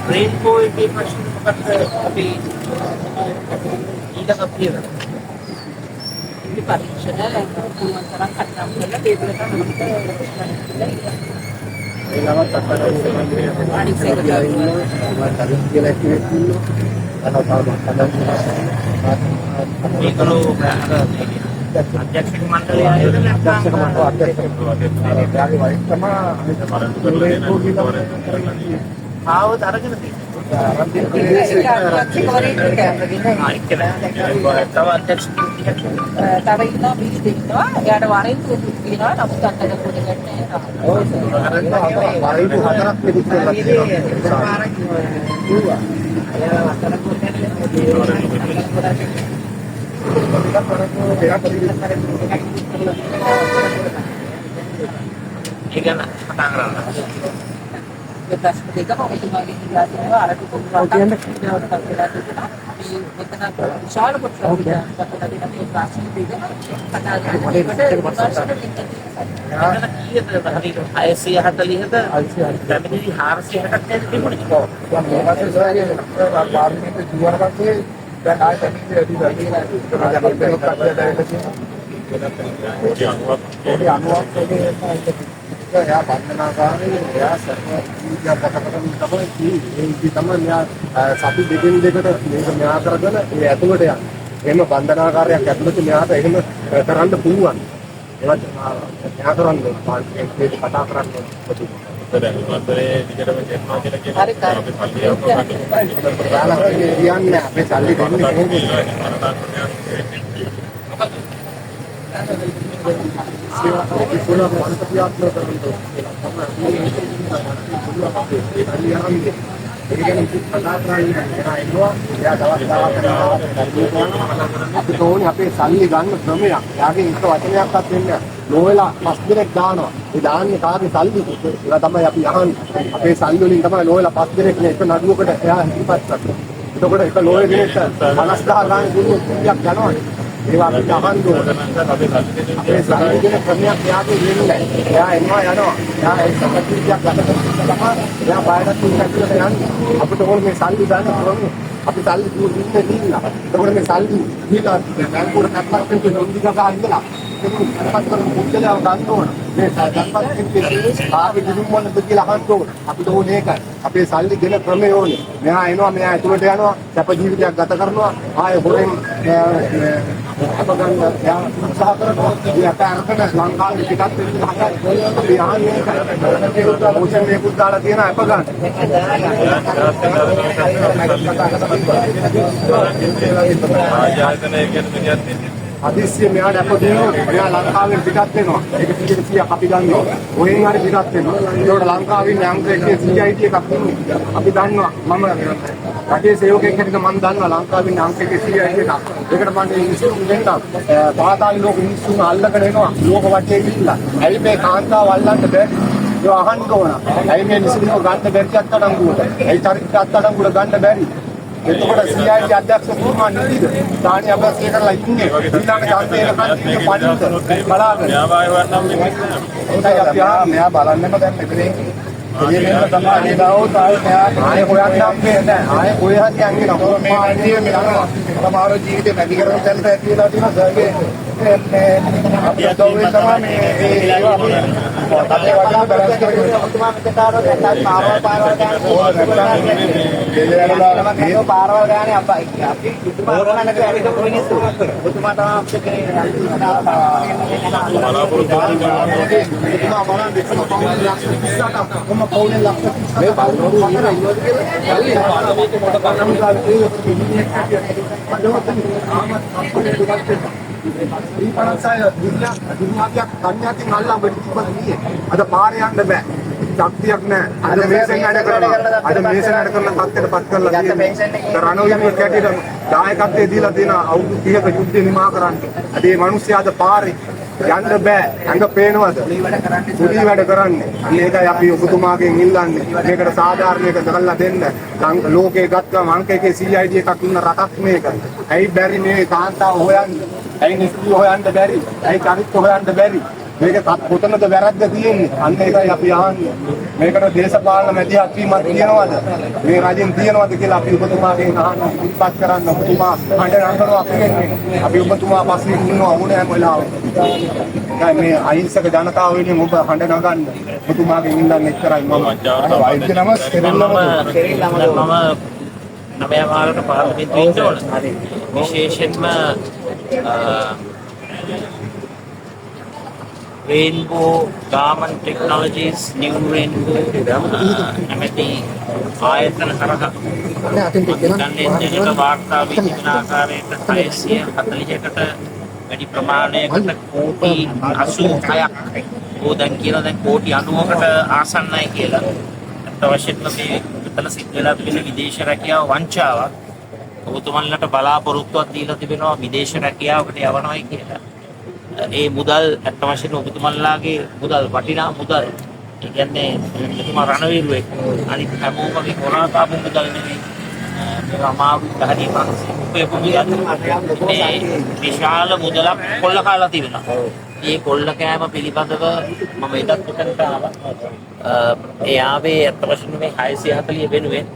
Rainbow එකේ ප්‍රශ්න මොකක්ද අපි ඊළඟ පියවර ඉති පරීක්ෂණ පුළුවන් තරම් කටනම් කරලා ටේබල් එකට නමක ඒලවත් අනිත් එක කියලා ඒකලෝ අධ්‍යක්ෂක මණ්ඩලය ආයෝජනය ආවද අරගෙන තියෙනවා. තව ඉන්නවා බිලි දෙන්නවා. එයාට වරෙන්තු දෙනවා. නමුත් අන්නක පොඩි ගන්න වරෙන්තු හතරක් පිළිත් කරලා ප්‍රශ්න දෙකම ඔබතුමාගේ ඉලා තියෙනවා අර ටික මෙතන විශාල කොටසක් විතර දෙන මේ ප්‍රශ්න දෙකම කතා කරලා කීයද හරියට 640ද පැමිණිලි 460ක් ඇති තිබුණේ කොහොමද? පාර්ලිමේන්තුවේ ජීවරකත්වයේ දැන් ආයෙත් එයා බන්ධනාගාරයේ එයා සර්වීය පතකටම තමයි ඒ තමයි මෙයා සති දෙකෙන් දෙකට මේක මෙයා කරගෙන ඒ ඇතුළට යන. එහෙම බන්ධනාගාරයක් ඇතුළත මෙයාට එහෙම කරන්න පුළුවන්. ඒවත් මෙයා කරන්න පාර්ලිමේන්තුවේ කතා කරන්න පොඩි. දැන් වන්දනේ දිගටම කරනවා කියලා කියන්නේ අපේ සල්ලි දෙන්නේ කොහොමද? ඉස්සෙල්ලා මනස ප්‍රයත්න කරනවා. ඒකෙන් අපේ සල්ලි ගන්න ක්‍රමයක්. යාගේ එක වචනයක්වත් වෙන්නේ නොවලා පස් දිනක් දානවා. ඒ දාන්නේ කාගේ සල්ලිද? ඒවා තමයි අපි අහන්නේ. අපේ සල්ලි වලින් තමයි නොවලා පස් දිනක් නේ එක නඩුවකට එයා හිතපත් කරන්නේ. එතකොට එක ලෝයේ දිනට 50000 ගානේ දුන්නොත් කීයක් යනවද? ඒවා අපි අහන්න ඕනේ. අපේ සල්ලි දෙන ක්‍රමයක් යාගේ වෙන්නේ. එයා එනවා යනවා. එයා ඒක සම්පූර්ණයක් ගත කරලා තමයි එයා බයරත් ඉස්සරහට යන්නේ. අපිට ඕනේ මේ සල්ලි ගන්න ක්‍රමය. අපි සල්ලි දුන්නේ දීලා. එතකොට මේ සල්ලි දීලා බැංකුවට කට්ටක් දෙන්න නොදි ගා ඉඳලා. ඒක කරපත් කරන මුදලව ගන්න ඕන. මේ සල්ලිපත් දෙන්නේ ආගේ දිනුම් වලද කියලා අහන්න ඕන. අපිට ඕනේ ඒකයි. අපේ සල්ලි දෙන ක්‍රමය ඕනේ. මෙහා එනවා මෙහා ඇතුළට යනවා. සැප ජීවිතයක් ගත කරනවා. ආයේ හොරෙන් අපගන්න යා උත්සාහ කරනවා. ඊට අරගෙන ලංකාවේ ටිකක් දෙන්න හදයි. අපි ආන්නේ ඒකට මොෂන් මේකුත් දාලා තියෙන අපගන්න. ආයතනය කියන්නේ අදිස්සිය මෙයාට අප දෙනවා. මෙයා ලංකාවෙන් පිටත් වෙනවා. ඒක 100ක් අපි ගන්නවා. ඔයෙන් හරි පිටත් වෙනවා. ඒකට ලංකාවේ ඉන්න අංක එකේ CID එකක් තියෙනවා. අපි දන්නවා. මම රටේ සේවකයෙක් හැටියට මම දන්නවා ලංකාවේ ඉන්න අංක එකේ CID එකක්. ඒකට මම ඉන්ස්ටිටියුට් දෙන්නම්. පාතාලි ලෝක මිනිස්සුන් අල්ලගෙන එනවා. ලෝක වටේ ගිහිල්ලා. ඇයි මේ කාන්තාව අල්ලන්න බැරි? ඒ අහන්න ඕන. ඇයි මේ නිසිනව ගන්න බැරි අත්අඩංගුවට? ඇයි චරිත අත්අඩංගුවට ගන්න බැරි? එතකොට CID අධ්‍යක්ෂකතුමා නේද? දානි අභ්‍යාසය කරලා ඉන්නේ. ඊළඟ ඡන්දේ කන්ටිනියු පදින්න බලාගෙන. න්‍යාය වන්නම් මේ හොඳයි අපි මෙයා බලන්නම දැන් මෙතනින් ඒක තමයි ඒදාව ආයේ හොයන්න හම්බෙන්නේ නැහැ. ආයේ කොයි හරි යන්නේ නැහැ. මේ වැඩි මේ සමහර ජීවිතේ නැති කරන තැනට ඇවිල්ලා තියෙනවා සර්ගේ. අපි අදෝවේ තමයි මේ අපේ වගේ බැලන්ස් කරගෙන ඔබතුමා මෙතන නැත්නම් පාරවල් ගානේ පාරවල් ගානේ අපි ඔබතුමා කරන්නේ ඇවිත් මිනිස්සු ඔබතුමා තමයි අපිට මේ බලනෝරු ඉන්නේ ඉන්නවද ada පාරේ යන්න බෑ. ශක්තියක් නැහැ. අද මේසෙන් වැඩ කරනවා. අද මේසෙන් වැඩ කරන තත්ත්වයට පත් කරලා තියෙනවා. රණවිරුවේ කැටියට දායකත්වයේ දීලා තියෙන අවුරුදු 30ක යුද්ධය නිමා කරන්න. අද මේ මිනිස්සයා අද පාරේ යන්න බෑ. ඇඟ පේනවද? සුලී වැඩ කරන්නේ. අන්න ඒකයි අපි ඔබතුමාගෙන් ඉල්ලන්නේ. මේකට සාධාරණයක කරලා දෙන්න. ලෝකේ ගත්තම අංක 1 CID එකක් ඉන්න රටක් මේක. ඇයි බැරි මේ කාන්තාව හොයන්න? ඇයි නිස්තු හොයන්න බැරි? ඇයි චරිත හොයන්න බැරි? මේක කොතනද වැරද්ද තියෙන්නේ? අන්න ඒකයි අපි අහන්නේ. මේකට දේශපාලන මැදිහත් වීමක් තියනවද? මේ රජෙන් තියනවද කියලා අපි ඔබතුමාගෙන් අහනවා. ඉස්පත් කරන්න ඔබතුමා හඬ නගනවා කියන්නේ. අපි ඔබතුමා පස්සේ ඉන්නවා ඕනෑම වෙලාවක. මේ අහිංසක ජනතාව වෙනුවෙන් ඔබ හඬ නගන්න. ඔබතුමාගෙන් ඉල්ලන්නේ එච්චරයි මම. වෛද්‍ය නම මම නවය මාරට පාර්ලිමේන්තුවේ ඉන්න ඕන. විශේෂයෙන්ම Rainbow Garment Technologies, New Rainbow නැමැති ආයතන කරා දැන් වාර්තා වී තිබෙන ආකාරයට 640කට වැඩි ප්‍රමාණයකට කෝටි 86ක් ඕදන් කියලා දැන් කෝටි 90කට ආසන්නයි කියලා. අත් වශයෙන්ම මේ මෙතන සිද්ධ වෙලා තිබෙන විදේශ රැකියාව වංචාවක්. ඔබතුමන්ලට බලාපොරොත්තුවක් දීලා තිබෙනවා විදේශ රැකියාවකට යවනවායි කියලා. ඒ මුදල් අත් වශයෙන්ම ඔබතුමන්ලාගේ මුදල් වටිනා මුදල්. ඒ කියන්නේ ඔබතුමා රණවීරුවෙක්. අනිත් හැමෝම වගේ කොරාකාපු මුදල් නෙමෙයි. මේ අමාරු ගහණී පන්සල් මේ විශාල මුදලක් කොල්ල කාලා තිබෙනවා. මේ කොල්ල කෑම පිළිබඳව මම එදත් උතනට ආවා. ඒ ආවේ අත් වශයෙන්ම මේ 640 වෙනුවෙන්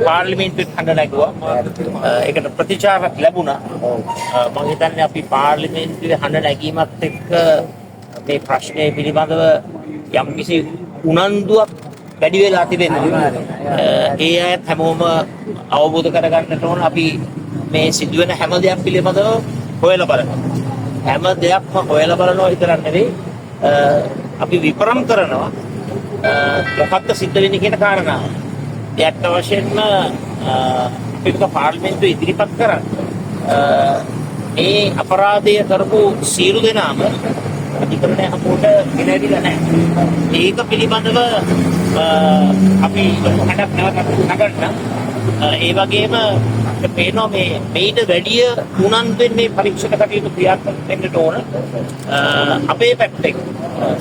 පාර්ලිමේන්තුවේ හඬ නැගුවා. ඒකට ප්‍රතිචාර ලැබුණා. මම හිතන්නේ අපි පාර්ලිමේන්තුවේ හඬ නැගීමත් එක්ක මේ ප්‍රශ්නේ පිළිබඳව යම්කිසි උනන්දුවක් වැඩි වෙලා තිබෙනවා. ඒ අයත් හැමෝම අවබෝධ කරගන්නට ඕන අපි මේ සිදුවෙන හැම දෙයක් පිළිබඳව හොයලා බලනවා. හැම දෙයක්ම හොයලා බලනවා විතරක් නෙවෙයි අපි විපරම් කරනවා මොකක්ද සිද්ධ වෙන්නේ කියන කාරණාව. ඒත් වශයෙන්ම පිටක පාර්ලිමේන්තුවේ ඉදිරිපත් කරා මේ අපරාධය කරපු සියලු දෙනාම අධිකරණය හමුවට ගෙනවිලා නැහැ. ඒක පිළිබඳව අපි හඩක් නැවත නගන්න. ඒ වගේම පේනවා මේ මේට වැඩිය උනන්දුවෙන් මේ පරීක්ෂක කටයුතු ක්‍රියාත්මක වෙන්නට ඕන. අපේ පැත්තෙන්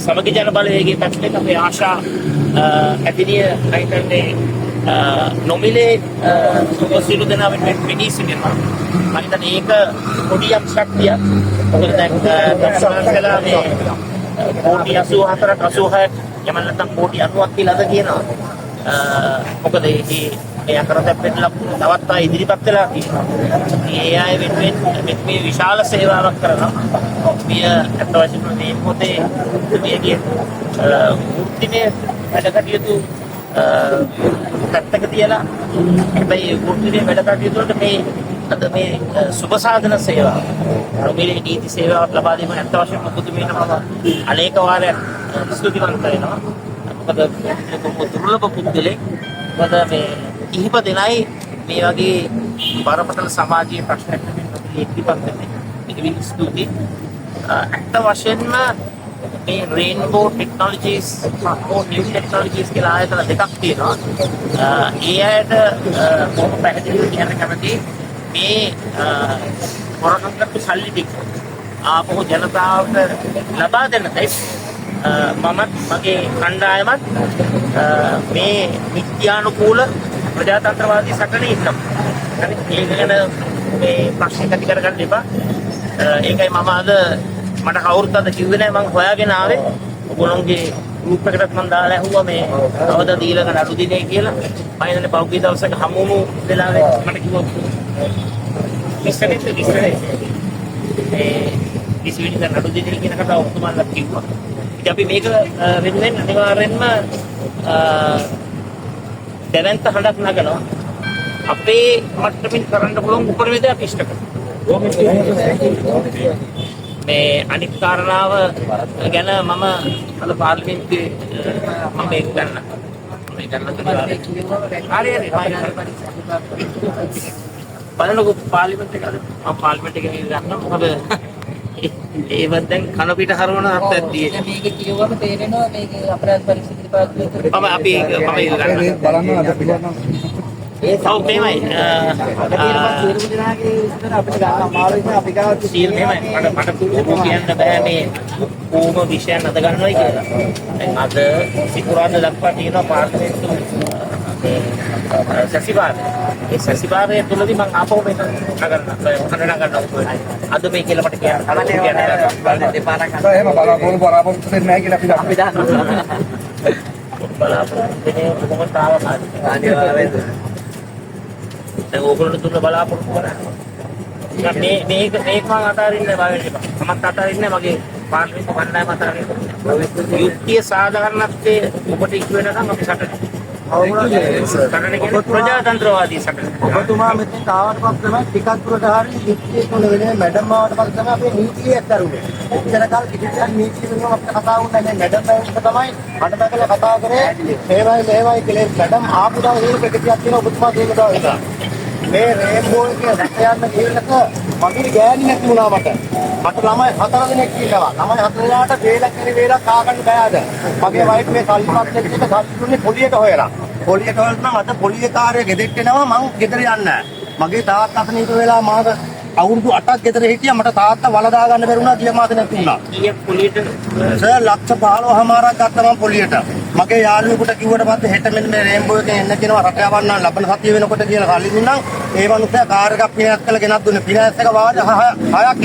සමගි ජන බලවේගයේ පැත්තෙන් අපේ ආශා ඇතිනිය රයිටන්නේ නොමිලේ සියලු දෙනා වෙනී සිටිනවා. මම හිතන්නේ ඒක පොඩියක් ශක්තියක්. මොකද දැන් දක්ෂාන්සලා මේ කෝටි 84ක් 86ක් යමන් නැත්නම් කෝටි 90ක් කියලා අද කියනවා. මොකද මේ අකරතැබ් වෙන්න තවත් ආ ඉදිරිපත් වෙලා තියෙනවා. මේ අය වෙනුවෙන් මේ විශාල සේවාවක් කරනවා. මේ අත් වශයෙන්ම මේ පොතේ මේකේ වෘත්තිමය වැඩ කටයුතු පැත්තක තියලා හැබැයි වෘත්තිමය වැඩ කටයුතු වලට මේ අද මේ සුබ සාධන සේවාව රොමිලේ නීති සේවාවක් ලබා දීම අත් වශයෙන්ම පුදුමේන මම අනේක වාරයක් ස්තුතිවන්ත වෙනවා. මොකද දුර්ලභ පුද්ගලෙක් මොකද මේ කිහිප දෙනයි මේ වගේ බරපතල සමාජීය ප්‍රශ්නයක් ඉදිරිපත් වෙන්නේ. ඒක ස්තුති. අත් වශයෙන්ම මේ Rainbow Technologies or New Technologies කියලා ආයතන දෙකක් තියෙනවා. ඒ අයට මොකක් පැහැදිලිව කියන්න කැමතියි. මේ වරණකට සල්ලි ටික ආපහු ජනතාවට ලබා දෙන්න මමත් මගේ කණ්ඩායමත් මේ විද්‍යානුකූල ප්‍රජාතන්ත්‍රවාදී සටනේ ඉන්නවා. හරි ඒක ගැන මේ ප්‍රශ්න කටි කරගන්න එපා. ඒකයි මම අද මට කවුරුත් අද කිව්වේ නැහැ මම හොයාගෙන ආවේ. ඔයගොල්ලෝගේ ගෲප් එකකටත් මම දාලා ඇහුවා මේ අවද දීලා නඩු දිනේ කියලා. මම ඉන්නේ පෞද්ගලික දවසක හමුමු වෙලාවේ මට කිව්වා ඉස්සරේ මේ විශ්වවිද්‍යාල නඩු දිනේ කියන කට ඔක්කොමලා කිව්වා. ඉතින් අපි මේක වෙනුවෙන් අනිවාර්යෙන්ම දැවැන්ත හඬක් නගනවා. අපේ මට්ටමින් කරන්න පුළුවන් උපරිම දේ අපි ඉෂ්ට කරනවා. මේ අනිත් කාරණාව ගැන මම අද පාර්ලිමේන්තුවේ මම මේක ගන්න. මේ බලනකො පාර්ලිමේන්තුවේ මම පාර්ලිමේන්තුවේ ගන්න මොකද ඒවත් දැන් කන පිට හරවන අර්ථයක් තියෙනවා. මේක කියවම තේරෙනවා මේක අපරාධ පරීක්ෂණ දෙපාර්තමේන්තුවේ මම ගන්න බලන්න අද පිළිගන්න ඔව් මේමයි මට කියන්න බෑ මේ කොහොම විෂයන් අද ගන්නවයි කියලා. දැන් අද සිකුරාදා දක්වා තියෙනවා පාර්ලිමේන්තු සැසිවාරය. ඒ සැසිවාරය තුලදී මම ආපහු මේක නගන්න අද මේ කියලා මට කියන්න දෙපාරක් එහෙම බලාපොරොත්තු වෙන්නේ නැහැ කියලා අපි දන්නවා. බලාපොරොත්තු වෙන්නේ කොහොමද අනිවාර්යයෙන්ම දැන් ඕගොල්ලෝ තුන බලාපොරොත්තු කරන්නේ. මේක මම අතාරින්නේ නැහැ. මමත් අතාරින්නේ මගේ පාර්ලිමේන්තු කණ්ඩායම අතාරින්නේ. යුක්තිය සාධාරණත්වයේ ඔබට ඉක්ව වෙනකම් අපි සටන ප්‍රජාතන්ත්‍රවාදී සටන. ඔබතුමා මෙතෙන් ආවට පස්සේ තමයි ටිකක් දුරට හරිය යුක්තිය තුන වෙන්නේ මැඩම් ආවට පස්සේ තමයි අපි නීතිය ඇත්තරුනේ. ඉතල කාල කිසිම නීතිය වෙනුව අපිට කතා වුණා නැහැ. මැඩම් බෑන්ට තමයි මට බගල කතා කරේ මේවයි කියලා මැඩම් ආපු දවසේ ඒක ප්‍රතික්‍රියාවක් තියෙන ඔබතුමා දෙන්න දා විතර. මේ රේන්බෝ එකේ රැකයන් කියනක මගේ ගෑණි නැති වුණා මට. මට ළමයි 4 දෙනෙක් ඉන්නවා. ළමයි 4 දෙනාට වේලක් කා ගන්න බෑද. මගේ වයිෆ් මේ සල්ලිපත් එක්ක සල්ලි දුන්නේ පොලියට හොයලා. පොලියට හොයලා අද පොලිය කාර්යය ගෙදෙට්ට එනවා මං ගෙදර යන්නේ නැහැ. මගේ තාත්තා අසනීප වෙලා මාක අවුරුදු 8ක් ගෙදර හිටියා මට තාත්තා වලදා ගන්න බැරි වුණා ගිය මාසේ නැති වුණා. කීයක් පොලියට සර් ලක්ෂ 15මාරක් ගත්තා මම පොලියට. මගේ යාළුවෙකුට කිව්වට පස්සේ හෙට මෙන්න මේ රේන්බෝ එකෙන් එන්න කියනවා රට යවන්න ලබන සතිය වෙනකොට කියලා කලින් නම් ඒ මනුස්සයා කාර් එකක් පිනස් කරලා ගෙනත් දුන්නේ. පිනස් එක වාද 6ක්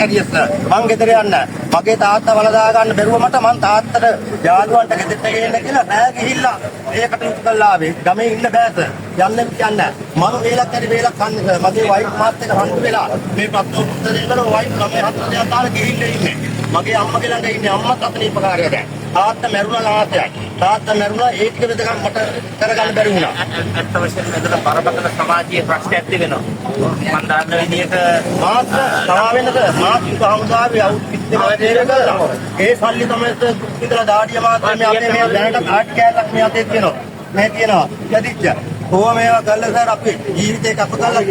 ඇරියස් මං ගෙදර යන්නේ. මගේ තාත්තා වලදා ගන්න බැරුව මට මං තාත්තට යාළුවන්ට ගෙදරට ගේන්න කියලා බෑ ගිහිල්ලා ඒකට යුත් කළා ආවේ. ගමේ ඉන්න බෑ සර්. යන්න කියන්නේ. මම වේලක් හරි වේලක් කන්නේ සර්. මගේ වයිෆ් මාත් එක්ක හම්බ වෙලා මේ ප්‍රශ්න උත්තර දෙන්න වයිෆ් ළමයි 4 දෙනා තාල ගිහිල්ලා ඉන්නේ. මගේ අම්මගේ ළඟ ඉන්නේ අම්මත් අතනීපකාරය දැන්. තාත්තා මැරුණා ලාහතයි. තාත්තා මැරුණා ඒ ටික වෙදකම් මට කරගන්න බැරි වුණා. ඇත්ත වශයෙන්ම මෙතන බරපතල සමාජීය ප්‍රශ්නයක් තිබෙනවා. මම දන්න විදිහට මාත් තමා වෙනද මාත් හමුදාවේ ඒ සල්ලි තමයි ඉතලා දාඩිය මාත්‍රේ මේ අපේ මේ දැනට ආට් කෑල්ලක් මේ අතේ තියෙනවා. මේ තියෙනවා. යදිච්ච. කොහොම මේවා කළා සර් අපි ජීවිතේ කප කරලා මම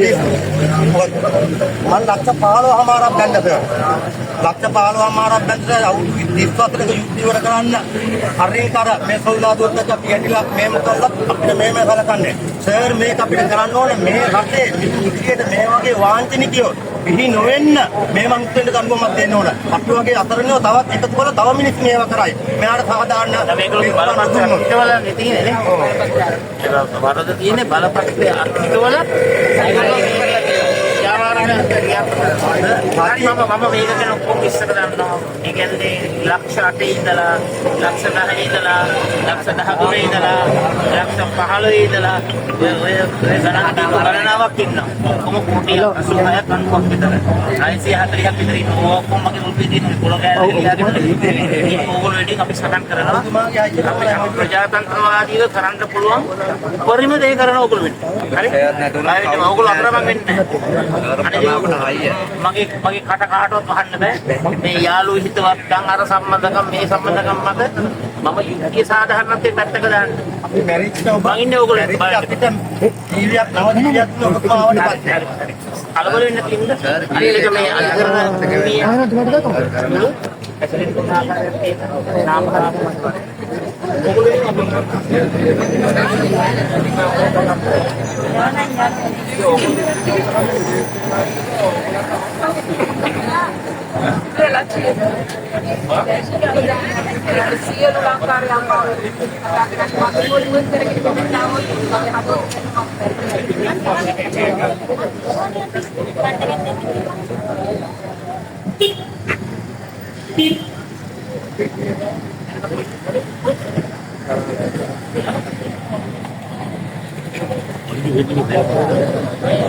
ලක්ෂ 15මාරක් බැන්දා සර්. ලක්ෂ 15මාරක් බැන්දා අවුරුදු 24ක යුද්ධ ඉවර කරන්න හරින් කර මේ සොල්දාදුවත් අපි ඇටිලා මේම කළා අපිට මේම කලකන්නේ. සර් මේක අපිට කරන්න ඕනේ මේ රටේ විදියට මේ වගේ වාංචනිකයෝ පිහි නොවෙන්න මේ මනුස්සෙන්ට දඬුවමක් දෙන්න ඕන. අපි වගේ අතරණියෝ තවත් එකතු කරලා තව මිනිස්සු මේවා කරයි. මෙයාට සාධාරණ මේගොල්ලෝ බලපත්‍රය අර්ථිකවල තියෙන්නේ නේ. ඒක වරද තියෙන්නේ බලපත්‍රය අර්ථිකවල මම මේක ගැන ඔක්කොම විස්තර දන්නවා. ඒ කියන්නේ ලක්ෂ 8 ඉඳලා ලක්ෂ 10 ඉඳලා ලක්ෂ 13 ඉඳලා ලක්ෂ 15 ඉඳලා ඔය ගණනාවක් ඉන්නවා. කොහොම කෝටි 86ක් 90ක් විතර. 940ක් විතර ඉන්නවා. ඔක්කොම මගේ මුල්පේ තියෙන පොළ කෑල්ල ගියාගෙන ඕගොල්ලෝ වැඩින් අපි සටන් කරනවා. අපි ප්‍රජාතන්ත්‍රවාදීව කරන්න පුළුවන් උපරිම දේ කරන ඕගොල්ලෝ වෙන්නේ. හරි? ඕගොල්ලෝ අතරමං වෙන්නේ නැහැ. මගේ කට කාටවත් වහන්න බෑ. මේ යාළුවෝ හිතවත්කම් අර සම්බන්ධකම් මේ සම්බන්ධකම් මත මම යුක්තිය සාධාරණත්වයේ පැත්තක දාන්න. අපි මැරිජ් එක මම ඉන්නේ ඕගොල්ලෝ අපිට ජීවියක් නව ජීවියක් ඔබතුමාවට පස්සේ කලබල වෙන්න තින්ද? අනිත් එක මේ අධිකරණ මේ ඇසලෙන් කොහොමද නාම සියලු ලංකාවේ අම්මා Thank you.